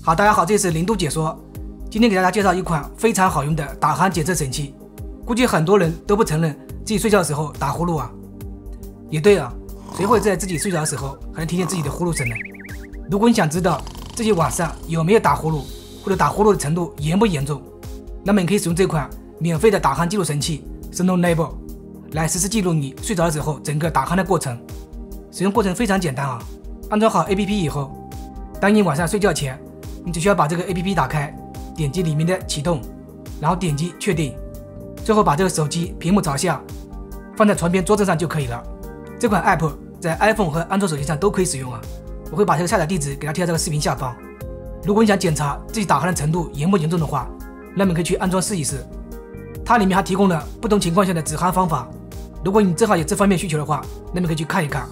好，大家好，这里是零度解说。今天给大家介绍一款非常好用的打鼾检测神器。估计很多人都不承认自己睡觉的时候打呼噜啊。也对啊，谁会在自己睡着的时候还能听见自己的呼噜声呢？如果你想知道自己晚上有没有打呼噜，或者打呼噜的程度严不严重，那么你可以使用这款免费的打鼾记录神器 Snow Level 来实时记录你睡着的时候整个打鼾的过程。使用过程非常简单啊，安装好 APP 以后，当你晚上睡觉前，你只需要把这个 APP 打开，点击里面的启动，然后点击确定，最后把这个手机屏幕朝下，放在床边桌子上就可以了。这款 App 在 iPhone 和安卓手机上都可以使用啊，我会把这个下载地址给它贴在这个视频下方。如果你想检查自己打鼾的程度严不严重的话，那么你可以去安装试一试。它里面还提供了不同情况下的止鼾方法，如果你正好有这方面需求的话，那么可以去看一看。